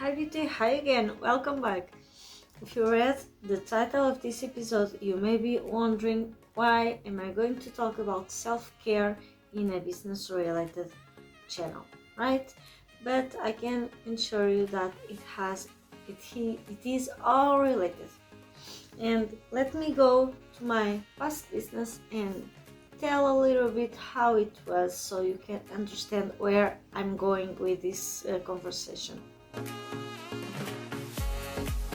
Hi beauty, hi again, welcome back. If you read the title of this episode, you may be wondering why am I going to talk about self-care in a business related channel, right? But I can assure you that it is all related. And let me go to my past business and tell a little bit how it was so you can understand where I'm going with this conversation.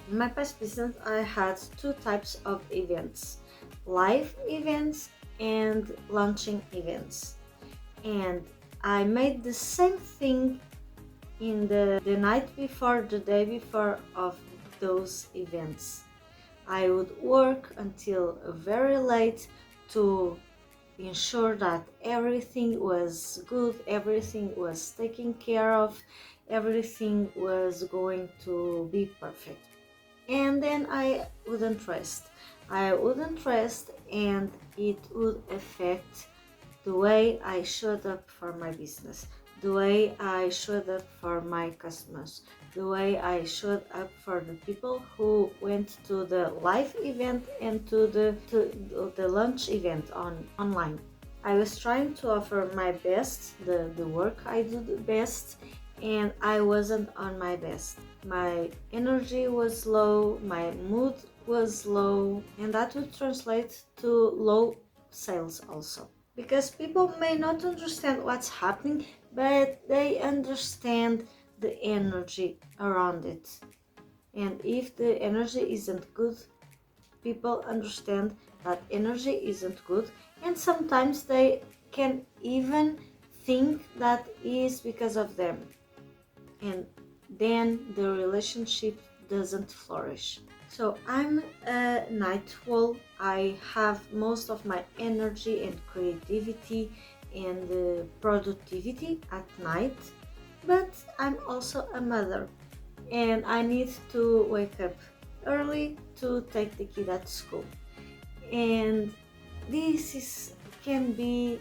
In my past business, I had two types of events: live events and launching events. And I made the same thing in the night before, the day before of those events. I would work until very late to ensure that everything was good, everything was taken care of, everything was going to be perfect. And then I wouldn't rest. And it would affect the way I showed up for my business, the way I showed up for my customers, the way I showed up for the people who went to the live event and to the launch event online. I was trying to offer my best, the work I do the best, and I wasn't on my best. My energy was low, my mood was low, and that would translate to low sales also. Because people may not understand what's happening, but they understand the energy around it. And if the energy isn't good, people understand that energy isn't good, and sometimes they can even think that is because of them, and then the relationship doesn't flourish. So I'm a night owl. I have most of my energy and creativity and productivity at night, but I'm also a mother and I need to wake up early to take the kid at school, and can be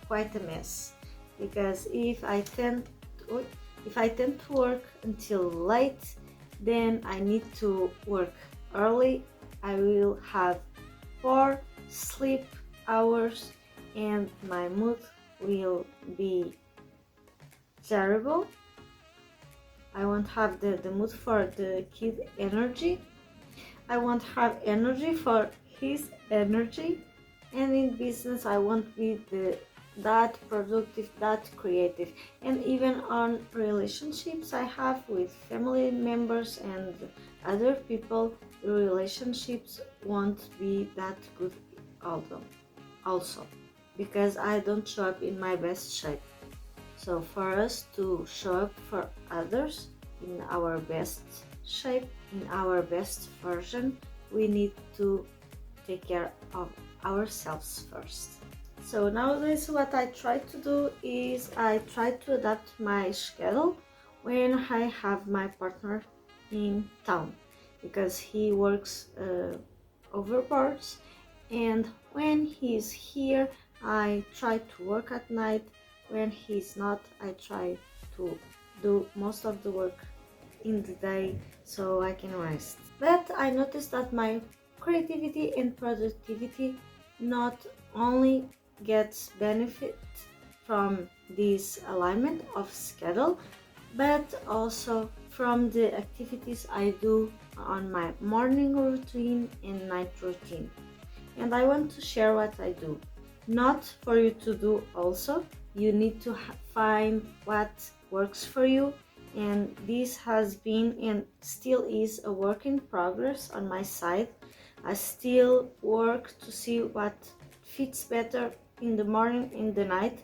quite a mess, because if I tend to work until late, then I need to work early. I will have poor sleep hours and my mood will be terrible. I won't have the mood for the kid energy. I won't have energy for his energy. And in business, I won't be that productive, that creative. And even on relationships I have with family members and other people, the relationships won't be that good also, because I don't show up in my best shape. So for us to show up for others in our best shape, in our best version, we need to take care of ourselves first. So nowadays what I try to do is I try to adapt my schedule when I have my partner in town, because he works overboards, and when he's here I try to work at night. When he's not, I try to do most of the work in the day so I can rest. But I noticed that my creativity and productivity not only gets benefit from this alignment of schedule, but also from the activities I do on my morning routine and night routine. And I want to share what I do, not for you to do also. You need to find what works for you, and this has been and still is a work in progress on my side. I still work to see what fits better in the morning, in the night.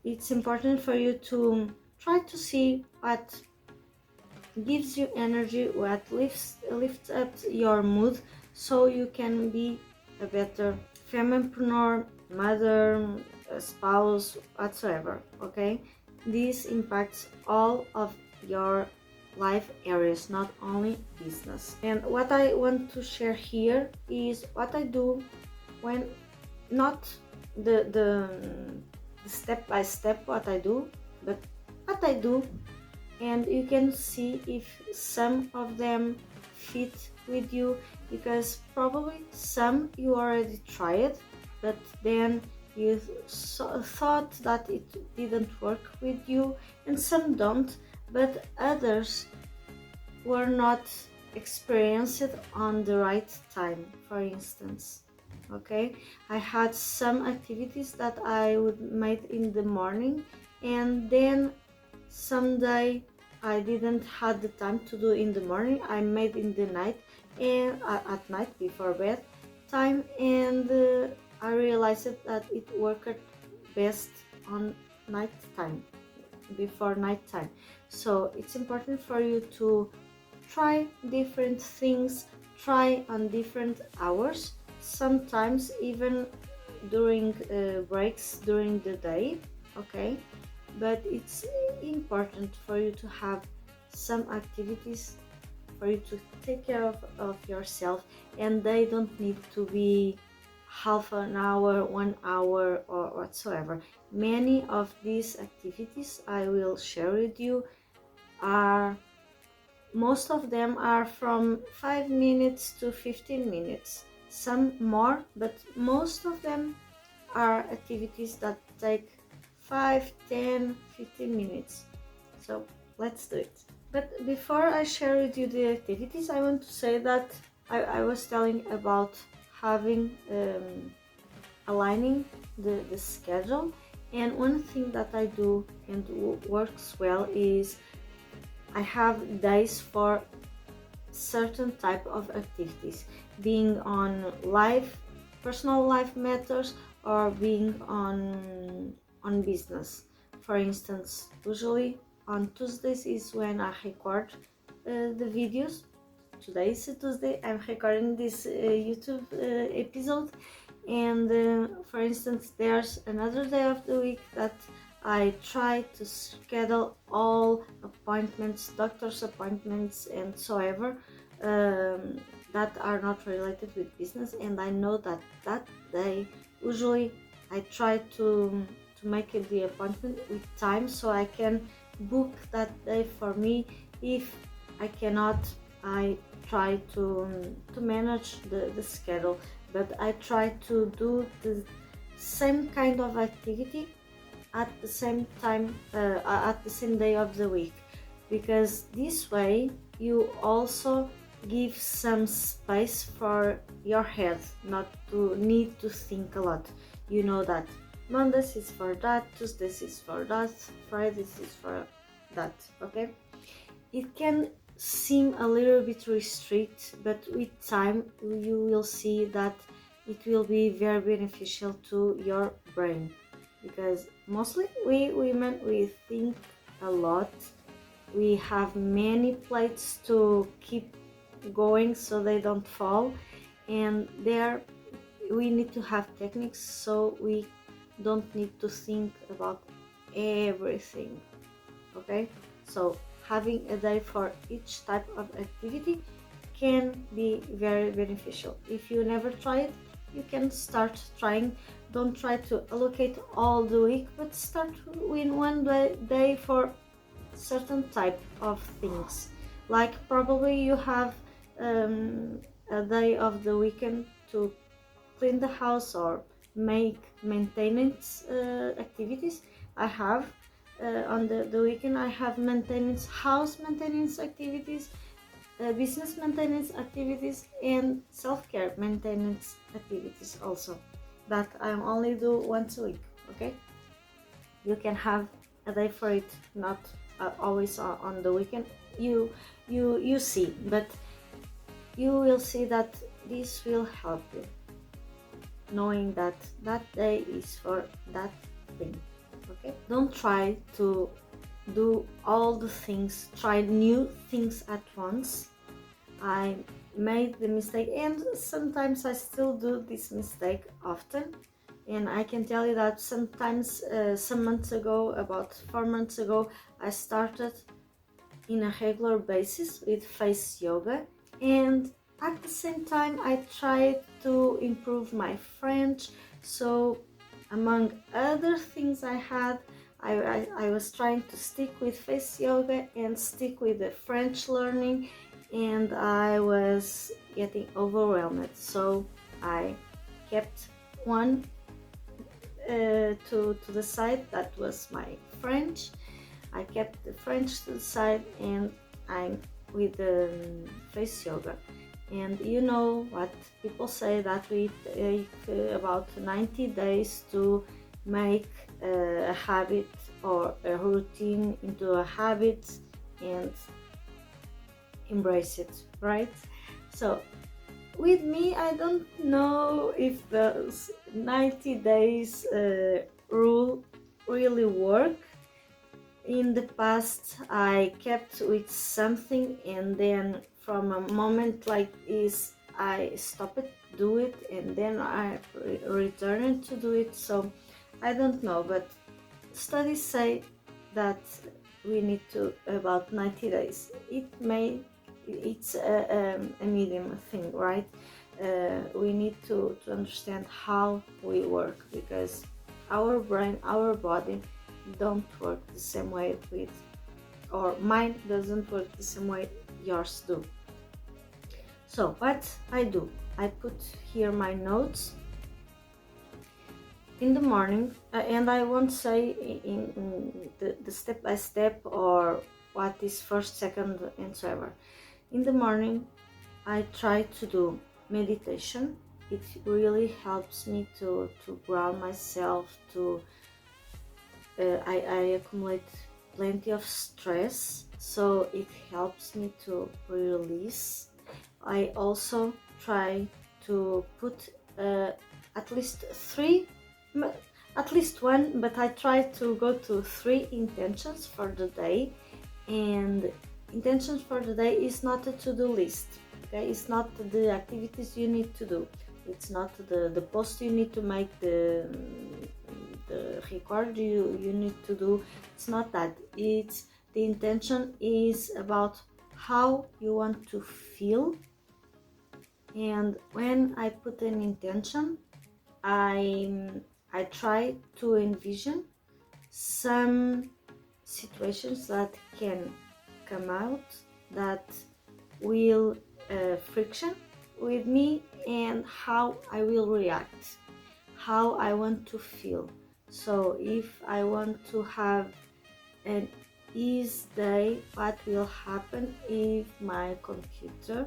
It's important for you to try to see what gives you energy, what lifts up your mood, so you can be a better fempreneur, mother, spouse, whatsoever. Okay, this impacts all of your life areas, not only business. And what I want to share here is what I do when, not the step by step what I do, but what I do and you can see if some of them fit with you, because probably some you already tried, but then you thought that it didn't work with you, and some don't, but others were not experienced on the right time, for instance. Okay, I had some activities that I would make in the morning, and then someday I didn't have the time to do in the morning. I made in the night, and at night before bed time, and I realized that it worked best on night time, before night time. So it's important for you to try different things, try on different hours, sometimes even during breaks during the day. Okay, but it's important for you to have some activities for you to take care of yourself, and they don't need to be half an hour, 1 hour, or whatsoever. Many of these activities I will share with you are, most of them are from 5 minutes to 15 minutes, some more, but most of them are activities that take 5, 10, 15 minutes. So let's do it. But before I share with you the activities, I want to say that I was telling about having aligning the schedule, and one thing that I do and works well is I have days for certain type of activities, being on life, personal life matters, or being on business. For instance, usually on Tuesdays is when I record the videos. Today is a Tuesday, I'm recording this YouTube episode, and for instance, there's another day of the week that I try to schedule all appointments, doctor's appointments, and so ever, that are not related with business, and I know that that day usually I try to make it the appointment with time, so I can book that day for me. If I cannot, I try to manage the schedule, but I try to do the same kind of activity at the same time, at the same day of the week, because this way you also give some space for your head not to need to think a lot. You know that Mondays is for that, Tuesdays is for that, Fridays is for that. Okay, it can seem a little bit restrict, but with time you will see that it will be very beneficial to your brain, because mostly we women, we think a lot, we have many plates to keep going so they don't fall, and there we need to have techniques so we don't need to think about everything. Okay, so having a day for each type of activity can be very beneficial. If you never try it, you can start trying. Don't try to allocate all the week, but start with one day for certain type of things. Like probably you have a day of the weekend to clean the house or make maintenance activities. I have on the weekend I have maintenance, house maintenance activities, business maintenance activities, and self-care maintenance activities also, that I only do once a week. Okay, you can have a day for it, not always on the weekend. You see, but you will see that this will help you, knowing that that day is for that thing. Okay, don't try to do all the things, try new things at once. I made the mistake, and sometimes I still do this mistake often, and I can tell you that sometimes some months ago, about 4 months ago, I started in a regular basis with face yoga, and at the same time I tried to improve my French. So among other things I was trying to stick with face yoga and stick with the French learning, and I was getting overwhelmed. So I kept one to the side. That was my French. I kept the French to the side, and I'm with the face yoga. And you know what people say, that we take about 90 days to make a habit or a routine into a habit and embrace it, right? So with me, I don't know if the 90 days rule really work. In the past, I kept with something, and then from a moment like this, I stopped do it, and then I returned to do it. So I don't know, but studies say that we need to about 90 days. It's a medium thing, right? We need to understand how we work, because our brain, our body don't work the same way with, or mine doesn't work the same way yours do. So what I do, I put here my notes in the morning, and I won't say in the step by step or what is first, second, and so ever. In the morning, I try to do meditation. It really helps me to ground myself, to I accumulate plenty of stress, so it helps me to release. I also try to put at least one, but I try to go to 3 intentions for the day. And intentions for the day is not a to-do list, okay? It's not the activities you need to do, it's not the post you need to make, the record you need to do. It's not that. It's the intention is about how you want to feel. And when I put an intention, I try to envision some situations that can come out that will friction with me, and how I will react, how I want to feel. So if I want to have an easy day, what will happen if my computer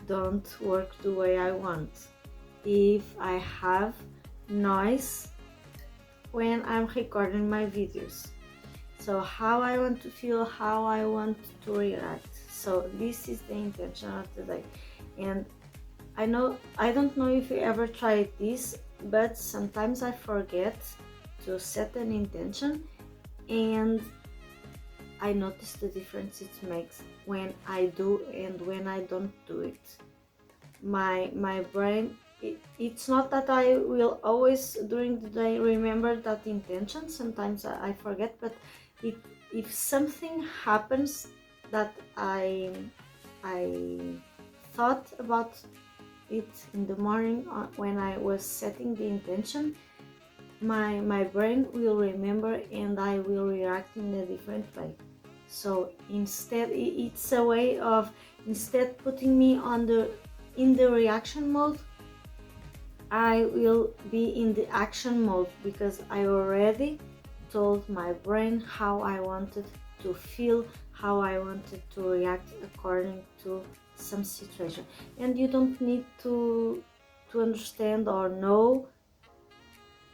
don't work the way I want? If I have noise when I'm recording my videos, so how I want to feel, how I want to react. So this is the intention of the day. And I don't know if you ever tried this, but sometimes I forget to set an intention, and I notice the difference it makes when I do and when I don't do it. My brain, it's not that I will always during the day remember that intention. Sometimes I forget, but if something happens that I thought about it in the morning when I was setting the intention, my brain will remember, and I will react in a different way. So instead, it's a way of, instead putting me in the reaction mode, I will be in the action mode, because I already told my brain how I wanted to feel, how I wanted to react according to some situation. And you don't need to understand or know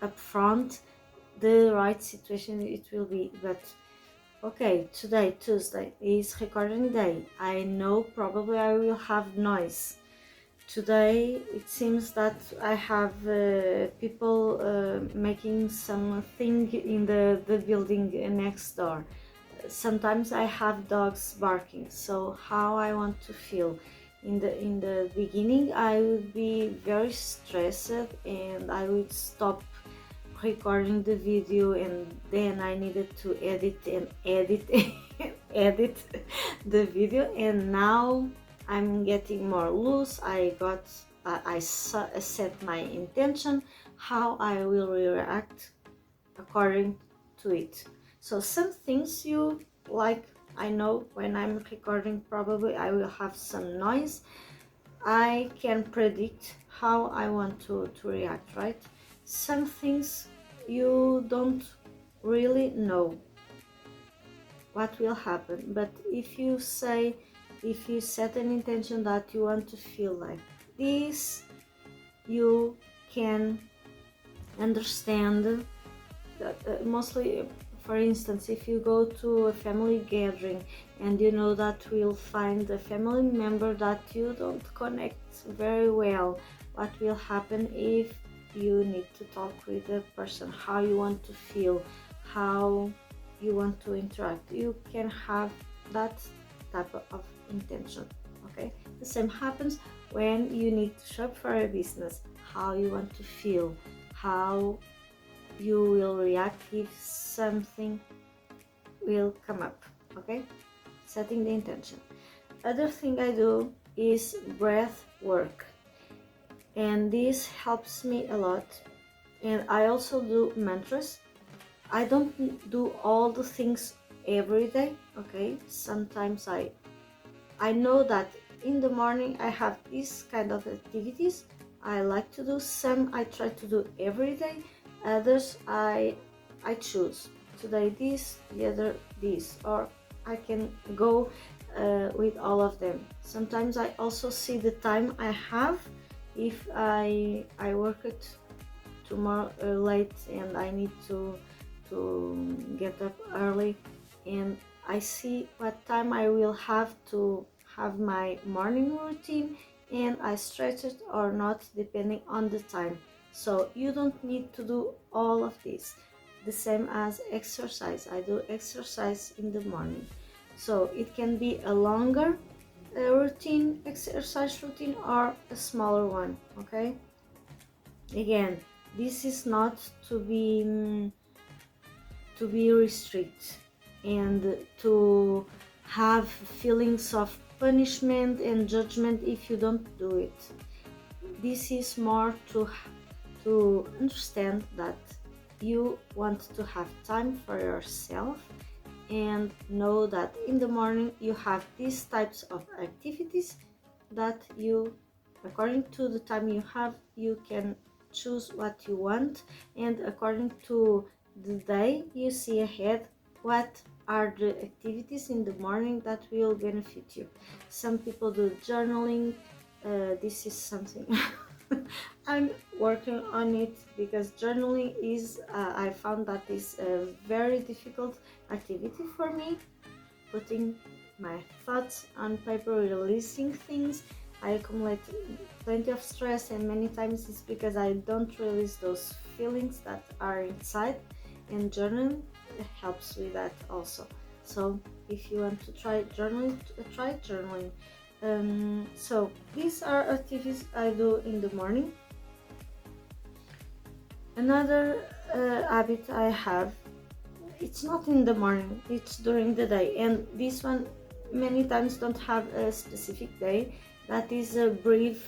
upfront the right situation it will be. But okay, today, Tuesday, is recording day. I know probably I will have noise. Today it seems that I have people making something in the building next door. Sometimes I have dogs barking. So how I want to feel? In the beginning, I would be very stressed, and I would stop recording the video, and then I needed to edit and edit and edit the video. And now I'm getting more loose. I set my intention, how I will react according to it. So some things you like, I know when I'm recording probably I will have some noise. I can predict how I want to react, right? Some things you don't really know what will happen, but if you set an intention that you want to feel like this, you can understand that mostly, for instance, if you go to a family gathering and you know that we'll find a family member that you don't connect very well, what will happen if you need to talk with the person, how you want to feel, how you want to interact. You can have that type of intention, okay? The same happens when you need to shop for a business, how you want to feel, how you will react if something will come up, okay? Setting the intention. Other thing I do is breath work, and this helps me a lot. And I also do mantras. I don't do all the things every day, okay? Sometimes I know that in the morning I have these kind of activities I like to do. Some I try to do every day, others I choose today this, the other this, or I can go with all of them. Sometimes I also see the time I have. If I work it tomorrow late and I need to get up early, and I see what time I will have to have my morning routine, and I stretch it or not depending on the time. So you don't need to do all of this. The same as exercise. I do exercise in the morning, so it can be a longer exercise routine, or a smaller one, okay? Again, this is not to be restrict and to have feelings of punishment and judgment if you don't do it. This is more to understand that you want to have time for yourself, and know that in the morning you have these types of activities that you, according to the time you have, you can choose what you want, and according to the day you see ahead, what are the activities in the morning that will benefit you. Some people do journaling. This is something I'm working on it, because journaling is I found that is a very difficult activity for me. Putting my thoughts on paper, releasing things, I accumulate plenty of stress, and many times it's because I don't release those feelings that are inside, and journaling helps with that also. So if you want to try journaling, try journaling. So these are activities I do in the morning. Another habit I have, it's not in the morning, it's during the day, and this one many times don't have a specific day. That is a brief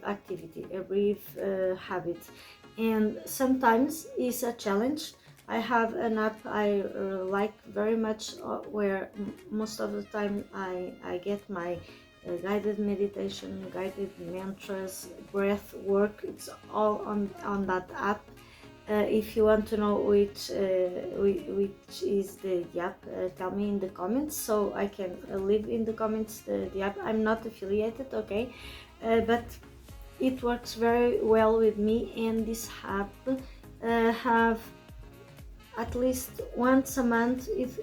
activity, a brief habit, and sometimes it's a challenge. I have an app I like very much, where most of the time I get my guided meditation, guided mantras, breath work. It's all on that app. If you want to know which is the app, tell me in the comments, so I can leave in the comments the app. I'm not affiliated, okay, but it works very well with me, and this app have at least once a month it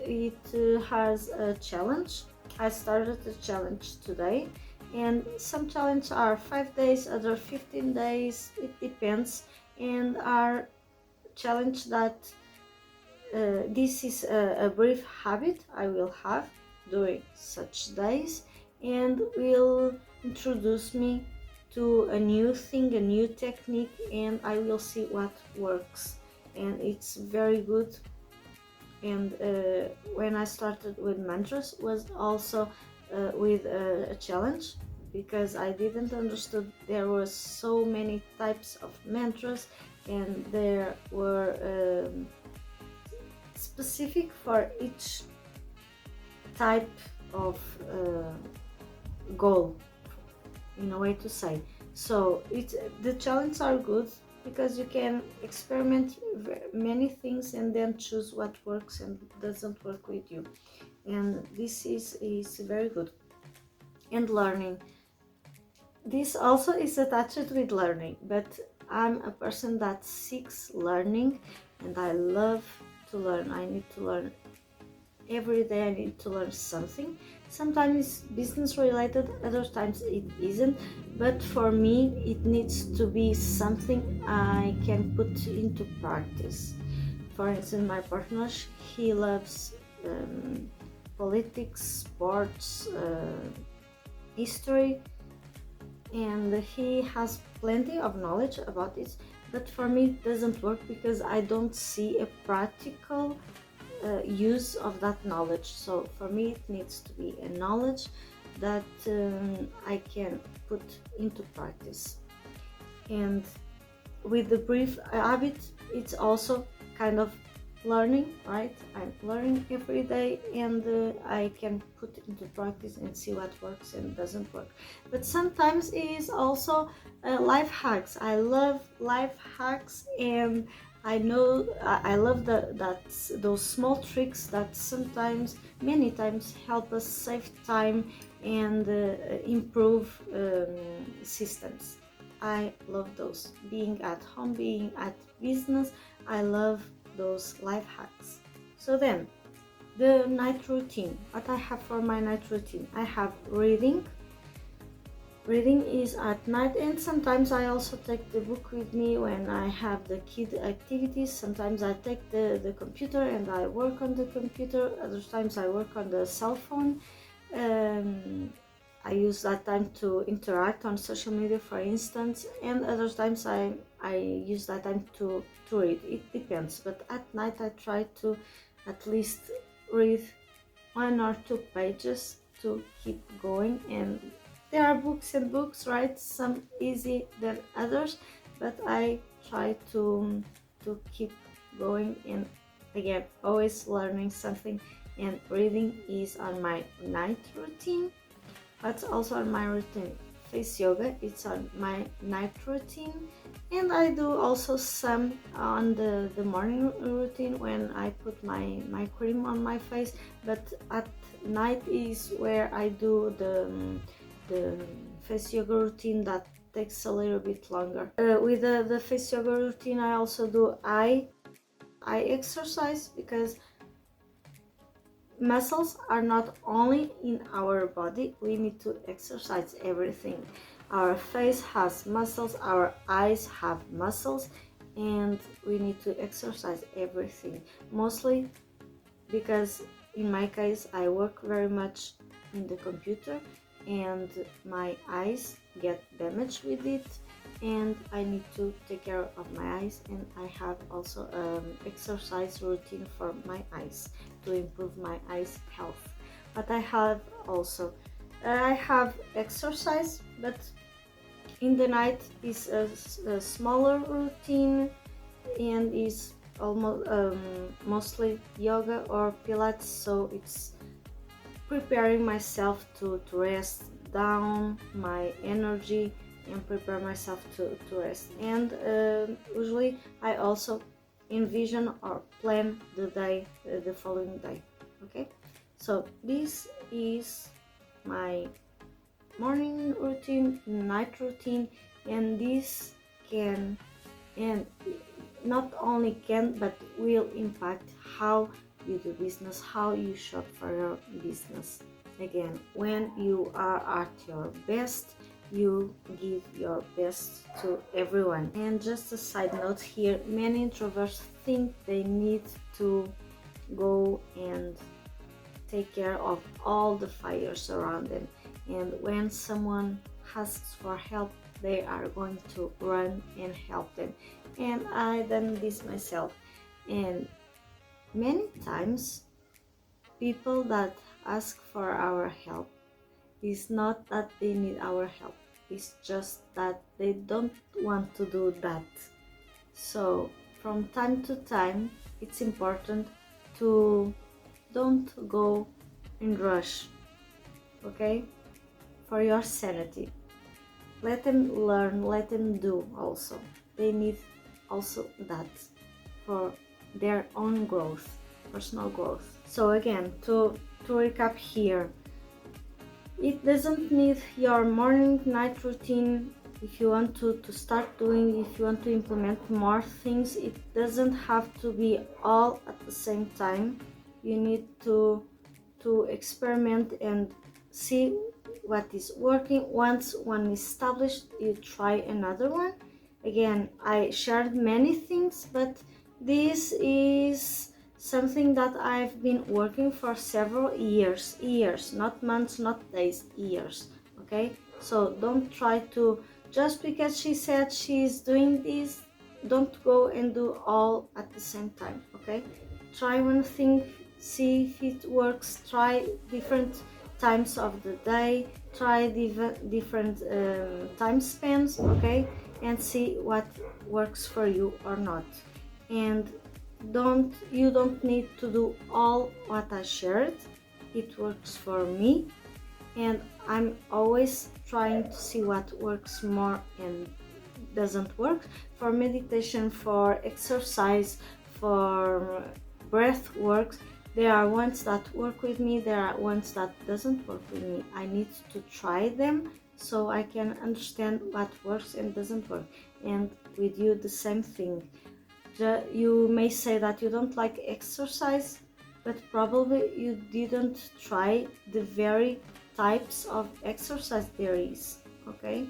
has a challenge. I started a challenge today, and some challenges are 5 days, other 15 days, it depends, and are challenge that this is a brief habit I will have during such days, and will introduce me to a new thing, a new technique, and I will see what works, and it's very good. And when I started with mantras was also with a challenge, because I didn't understood there were so many types of mantras, and there were specific for each type of goal, in a way to say. So the challenges are good because you can experiment many things and then choose what works and doesn't work with you, and this is very good. And learning, this also is attached with learning, but I'm a person that seeks learning and I love to learn. I need to learn every day. I need to learn something. Sometimes it's business related, other times it isn't, but for me it needs to be something I can put into practice. For instance, my partner, he loves politics, sports, history, and he has plenty of knowledge about it, but for me it doesn't work because I don't see a practical use of that knowledge. So for me it needs to be a knowledge that I can put into practice. And with the brief habit, it's also kind of learning, right? I'm learning every day, and I can put into practice and see what works and doesn't work. But sometimes it is also life hacks. I love life hacks, and I know I love those small tricks that sometimes, many times, help us save time and improve systems. I love those. Being at home, being at business, I love those life hacks. So then, the night routine. What I have for my night routine? I have reading. Reading is at night, and sometimes I also take the book with me when I have the kid activities. Sometimes I take the computer and I work on the computer. Other times I work on the cell phone. I use that time to interact on social media, for instance, and other times I use that time to read. It depends, but at night I try to at least read 1 or 2 pages to keep going. And there are books and books, right? Some easy than others, but I try to keep going, and again, always learning something, and reading is on my night routine. That's also on my routine. Face yoga, it's on my night routine, and I do also some on the morning routine when I put my cream on my face, but at night is where I do the face yoga routine that takes a little bit longer. With the face yoga routine, I also do eye exercise, because muscles are not only in our body, we need to exercise everything. Our face has muscles, our eyes have muscles, and we need to exercise everything. Mostly because in my case I work very much in the computer and my eyes get damaged with it, and I need to take care of my eyes, and I have also exercise routine for my eyes to improve my eyes health. But I have also I have exercise, but in the night is a smaller routine, and is almost mostly yoga or pilates, so it's preparing myself to rest down my energy and prepare myself to rest. And usually I also envision or plan the day, the following day. Okay, so this is my morning routine, night routine, and this can, and not only can, but will impact how you do business, how you shop for your business. Again, when you are at your best, you give your best to everyone. And just a side note here, many introverts think they need to go and take care of all the fires around them, and when someone asks for help, they are going to run and help them. And I done this myself, and many times people that ask for our help, it's not that they need our help, it's just that they don't want to do that. So from time to time, it's important to don't go in rush, okay? For your sanity. Let them learn, let them do also. They need also that for their own growth, personal growth. So again, to recap here, it doesn't need your morning night routine. If you want to start doing, if you want to implement more things, it doesn't have to be all at the same time. You need to experiment and see what is working. Once one is established, you try another one. Again, I shared many things, but this is something that I've been working for several years, not months, not days, years, okay? So don't try to, just because she said she's doing this, don't go and do all at the same time, okay? Try one thing, see if it works, try different times of the day, try different time spans, okay? And see what works for you or not. And you don't need to do all what I shared. It works for me, and I'm always trying to see what works more and doesn't work. For meditation, for exercise, for breath works, there are ones that work with me, there are ones that doesn't work with me. I need to try them so I can understand what works and doesn't work. And with you, the same thing. You may say that you don't like exercise, but probably you didn't try the very types of exercise there is, okay?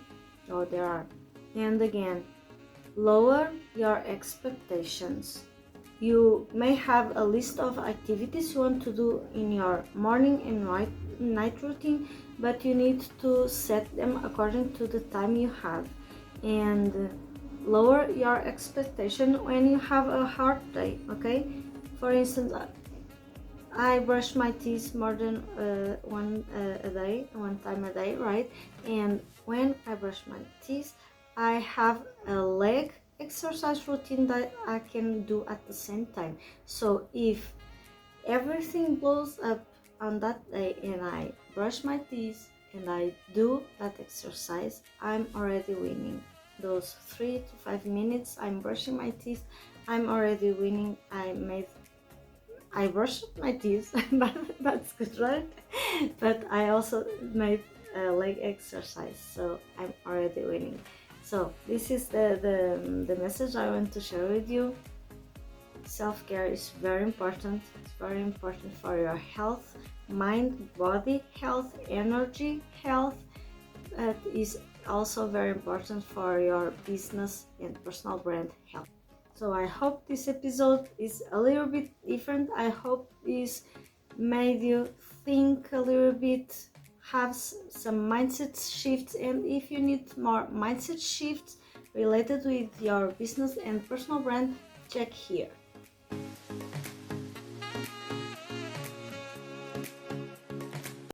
Or there are. And again, lower your expectations. You may have a list of activities you want to do in your morning and night routine, but you need to set them according to the time you have. And lower your expectation when you have a hard day, okay? For instance, I brush my teeth more than one time a day, right? And when I brush my teeth, I have a leg exercise routine that I can do at the same time. So if everything blows up on that day and I brush my teeth and I do that exercise, I'm already winning. Those 3 to 5 minutes I'm brushing my teeth, I'm already winning. I brushed my teeth, that's good, right? But I also made a leg exercise, so I'm already winning. So this is the message I want to share with you. Self-care is very important. It's very important for your health, mind, body health, energy health. It is also very important for your business and personal brand health. So I hope this episode is a little bit different. I hope this made you think a little bit, have some mindset shifts, and if you need more mindset shifts related with your business and personal brand, check here.